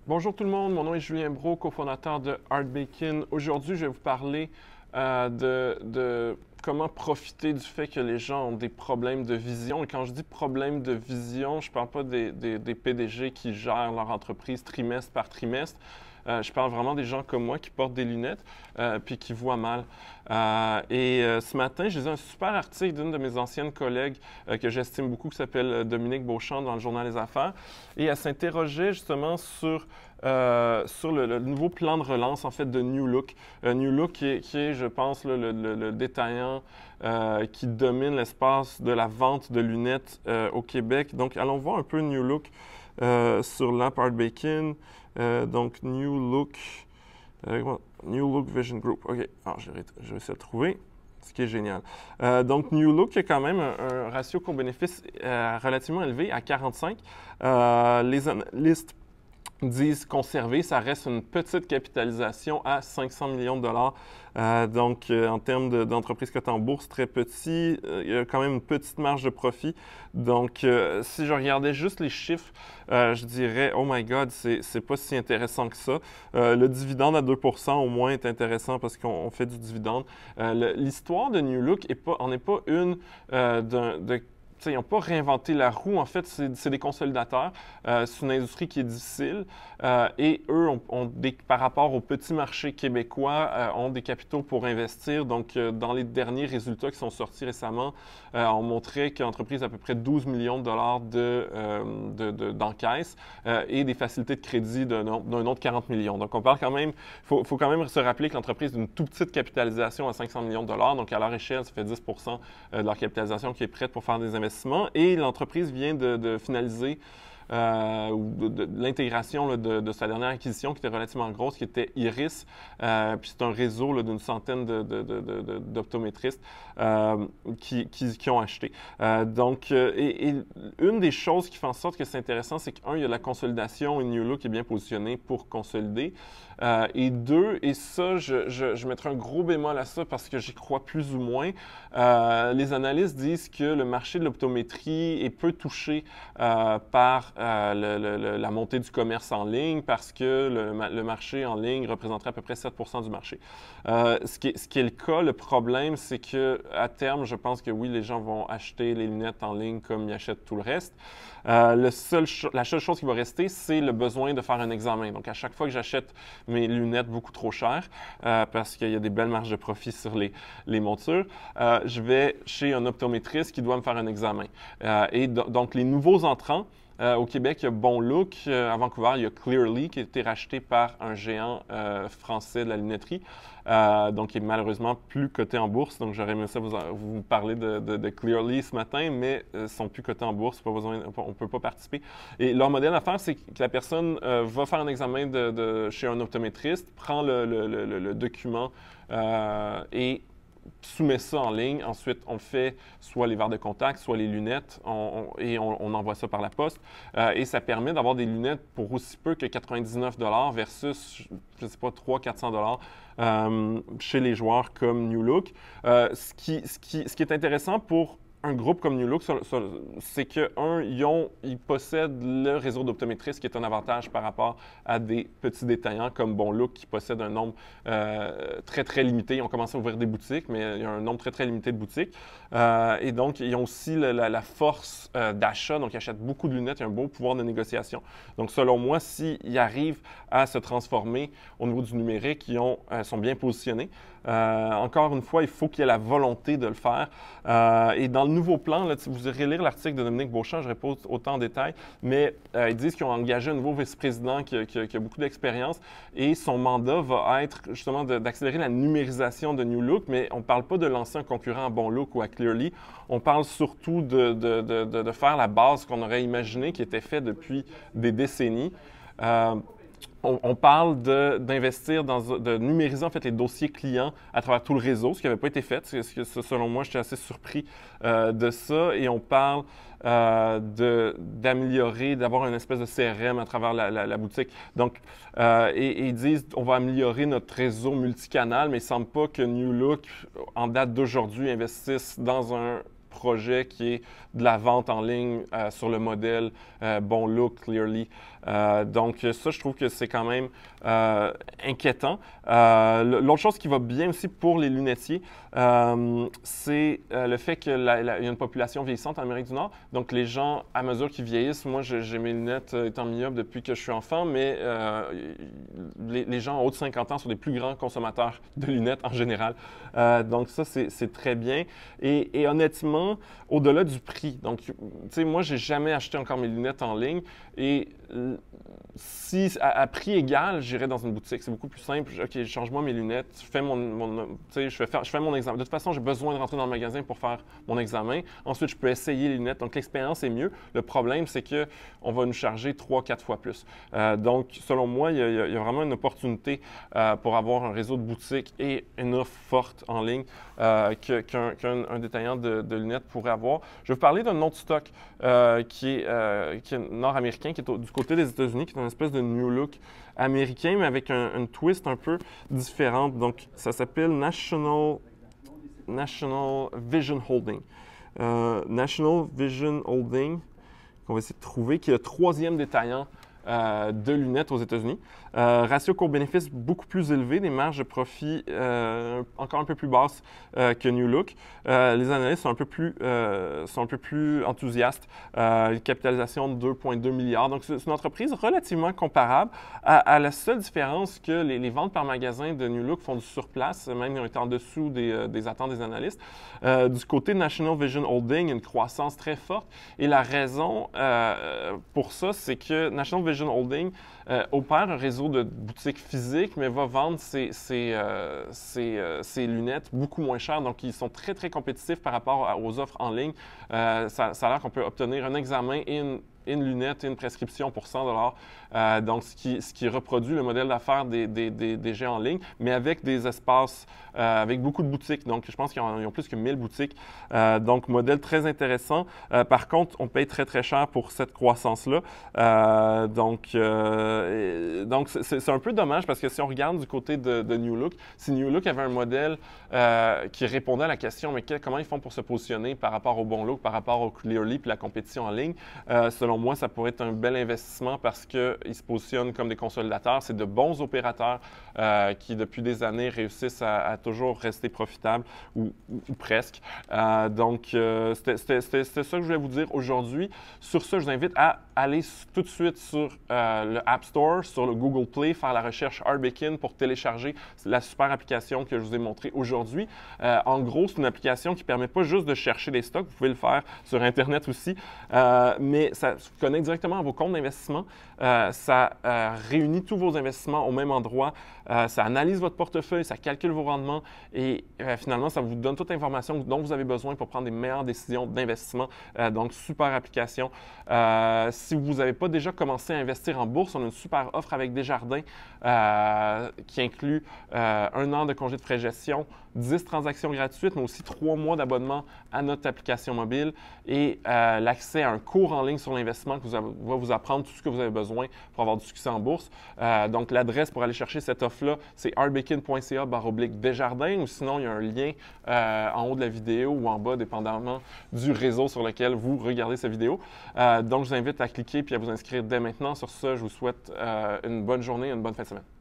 Bonjour tout le monde, mon nom est Julien Brault, cofondateur de Art Bacon. Aujourd'hui, je vais vous parler de comment profiter du fait que les gens ont des problèmes de vision. Et quand je dis problèmes de vision, je ne parle pas des PDG qui gèrent leur entreprise trimestre par trimestre. Je parle vraiment des gens comme moi qui portent des lunettes puis qui voient mal. Ce matin, j'ai lu un super article d'une de mes anciennes collègues que j'estime beaucoup, qui s'appelle Dominique Beauchamp dans le Journal Les Affaires. Et elle s'interrogeait justement sur le nouveau plan de relance en fait de New Look. New Look qui est, je pense, le détaillant qui domine l'espace de la vente de lunettes au Québec. Donc, allons voir un peu New Look sur l'app Art Bacon. Donc, New Look Vision Group. OK, je vais essayer de trouver, ce qui est génial. Donc, New Look a quand même un ratio coût-bénéfice relativement élevé à 45. Les analystes disent conserver, ça reste une petite capitalisation à 500 millions de dollars. En termes d'entreprise cotée en bourse, très petit. Il y a quand même une petite marge de profit. Donc, si je regardais juste les chiffres, je dirais, oh my God, c'est pas si intéressant que ça. Le dividende à 2 % au moins est intéressant parce qu'on fait du dividende. L'histoire de New Look en est pas une ils n'ont pas réinventé la roue. En fait, c'est des consolidateurs. C'est une industrie qui est difficile. Et eux, par rapport au petit marché québécois, ont des capitaux pour investir. Donc, dans les derniers résultats qui sont sortis récemment, on montrait que l'entreprise a à peu près 12 millions de dollars d'encaisse et des facilités de crédit d'un autre 40 millions. Donc, on parle quand même, faut quand même se rappeler que l'entreprise a une toute petite capitalisation à 500 millions de dollars. Donc, à leur échelle, ça fait 10 % de leur capitalisation qui est prête pour faire des investissements. Et l'entreprise vient de finaliser l'intégration de sa dernière acquisition qui était relativement grosse, qui était Iris. Puis c'est un réseau d'une centaine d'optométristes qui ont acheté. Et une des choses qui fait en sorte que c'est intéressant, c'est qu'un, il y a la consolidation et New Look est bien positionné pour consolider. Et deux, et ça, je mettrai un gros bémol à ça parce que j'y crois plus ou moins. Les analystes disent que le marché de l'optométrie est peu touché par la montée du commerce en ligne parce que le marché en ligne représenterait à peu près 7 % du marché. Ce qui est le cas, le problème, c'est qu'à terme, je pense que oui, les gens vont acheter les lunettes en ligne comme ils achètent tout le reste. La seule chose qui va rester, c'est le besoin de faire un examen. Donc, à chaque fois que j'achète mes lunettes beaucoup trop chères, parce qu'il y a des belles marges de profit sur les montures, je vais chez un optométriste qui doit me faire un examen. Donc, les nouveaux entrants, au Québec, il y a Bon Look. À Vancouver, il y a Clearly qui a été racheté par un géant français de la lunetterie, donc qui est malheureusement plus coté en bourse. Donc, j'aurais aimé ça vous parler de Clearly ce matin, mais ils ne sont plus cotés en bourse. On ne peut pas participer. Et leur modèle d'affaires, c'est que la personne va faire un examen chez un optométriste, prend le document et soumet ça en ligne. Ensuite, on fait soit les verres de contact, soit les lunettes et on envoie ça par la poste. Et ça permet d'avoir des lunettes pour aussi peu que 99 $ versus, je ne sais pas, 300-400 $ chez les joueurs comme New Look. Ce qui est intéressant pour un groupe comme New Look, c'est que, ils possèdent le réseau d'optométristes qui est un avantage par rapport à des petits détaillants comme Bon Look qui possèdent un nombre très, très limité. Ils ont commencé à ouvrir des boutiques, mais il y a un nombre très, très limité de boutiques. Et donc, ils ont aussi la force d'achat. Donc, ils achètent beaucoup de lunettes. Il y a un beau pouvoir de négociation. Donc, selon moi, s'ils arrivent à se transformer au niveau du numérique, ils sont bien positionnés. Encore une fois, il faut qu'il y ait la volonté de le faire. Et dans le nouveau plan, là, vous irez lire l'article de Dominique Beauchamp, je ne réponds autant en détail, mais ils disent qu'ils ont engagé un nouveau vice-président qui a beaucoup d'expérience et son mandat va être justement d'accélérer la numérisation de New Look, mais on ne parle pas de lancer un concurrent à Bon Look ou à Clearly, on parle surtout de faire la base qu'on aurait imaginé qui était fait depuis des décennies. On parle d'investir de numériser en fait les dossiers clients à travers tout le réseau, ce qui n'avait pas été fait. Selon moi, j'étais assez surpris de ça. Et on parle d'améliorer, d'avoir une espèce de CRM à travers la boutique. Donc, ils disent on va améliorer notre réseau multicanal, mais il ne semble pas que New Look, en date d'aujourd'hui, investisse dans un projet qui est de la vente en ligne sur le modèle Bon Look, Clearly. Donc ça, je trouve que c'est quand même inquiétant. L'autre chose qui va bien aussi pour les lunetiers, c'est le fait qu'il y a une population vieillissante en Amérique du Nord. Donc les gens, à mesure qu'ils vieillissent, moi j'ai mes lunettes étant myope depuis que je suis enfant, mais les gens en haut de 50 ans sont des plus grands consommateurs de lunettes en général. Donc ça, c'est très bien. Et honnêtement, au-delà du prix, donc tu sais, moi j'ai jamais acheté encore mes lunettes en ligne et si à prix égal, j'irais dans une boutique. C'est beaucoup plus simple. OK, change-moi mes lunettes, je fais je fais mon examen. De toute façon, j'ai besoin de rentrer dans le magasin pour faire mon examen. Ensuite, je peux essayer les lunettes. Donc, l'expérience est mieux. Le problème, c'est qu'on va nous charger 3-4 fois plus. Donc, selon moi, il y a vraiment une opportunité pour avoir un réseau de boutiques et une offre forte en ligne qu'un détaillant de lunettes pourrait avoir. Je vais vous parler d'un autre stock qui est nord-américain, qui est du côté des États-Unis, qui est une espèce de New Look américain, mais avec un twist un peu différent. Donc, ça s'appelle National Vision Holding. National Vision Holding, qu'on va essayer de trouver, qui est le troisième détaillant de lunettes aux États-Unis. Ratio court-bénéfice beaucoup plus élevé, des marges de profit encore un peu plus basses que New Look. Les analystes sont un peu plus enthousiastes. Une capitalisation de 2,2 milliards. Donc, c'est une entreprise relativement comparable à la seule différence que les ventes par magasin de New Look font du surplace, même ils ont été en dessous des attentes des analystes. Du côté de National Vision Holding, il y a une croissance très forte. Et la raison pour ça, c'est que National Vision Holding opère un réseau de boutiques physiques, mais va vendre ses lunettes beaucoup moins chères. Donc, ils sont très, très compétitifs par rapport aux offres en ligne. Ça a l'air qu'on peut obtenir un examen et une lunette et une prescription pour 100 $. Donc, ce qui reproduit le modèle d'affaires des géants en ligne, mais avec des espaces, avec beaucoup de boutiques. Donc, je pense qu'ils ont plus que 1000 boutiques. Donc, modèle très intéressant. Par contre, on paye très, très cher pour cette croissance-là. Donc, c'est un peu dommage parce que si on regarde du côté de New Look, si New Look avait un modèle qui répondait à la question, mais comment ils font pour se positionner par rapport au Bon Look, par rapport au Clearly puis la compétition en ligne, selon moi, ça pourrait être un bel investissement parce qu'ils se positionnent comme des consolidateurs. C'est de bons opérateurs qui, depuis des années, réussissent à toujours rester profitables ou presque. Donc, c'était ça que je voulais vous dire aujourd'hui. Sur ça, je vous invite à aller tout de suite sur le App Store, sur le Google Play, faire la recherche Arbekin pour télécharger la super application que je vous ai montrée aujourd'hui. En gros, c'est une application qui ne permet pas juste de chercher des stocks, vous pouvez le faire sur Internet aussi, mais ça se connecte directement à vos comptes d'investissement. Ça réunit tous vos investissements au même endroit. Ça analyse votre portefeuille, ça calcule vos rendements et finalement, ça vous donne toute l'information dont vous avez besoin pour prendre des meilleures décisions d'investissement. Donc, super application. Si vous n'avez pas déjà commencé à investir en bourse, on a une super offre avec Desjardins qui inclut 1 an de congé de frais de gestion, 10 transactions gratuites, mais aussi 3 mois d'abonnement à notre application mobile et l'accès à un cours en ligne sur l'investissement qui va vous apprendre tout ce que vous avez besoin pour avoir du succès en bourse. Donc, l'adresse pour aller chercher cette offre-là, c'est arbekin.ca/Desjardins ou sinon, il y a un lien en haut de la vidéo ou en bas, dépendamment du réseau sur lequel vous regardez cette vidéo. Donc, je vous invite à cliquer puis à vous inscrire dès maintenant. Sur ce, je vous souhaite une bonne journée et une bonne fin de semaine.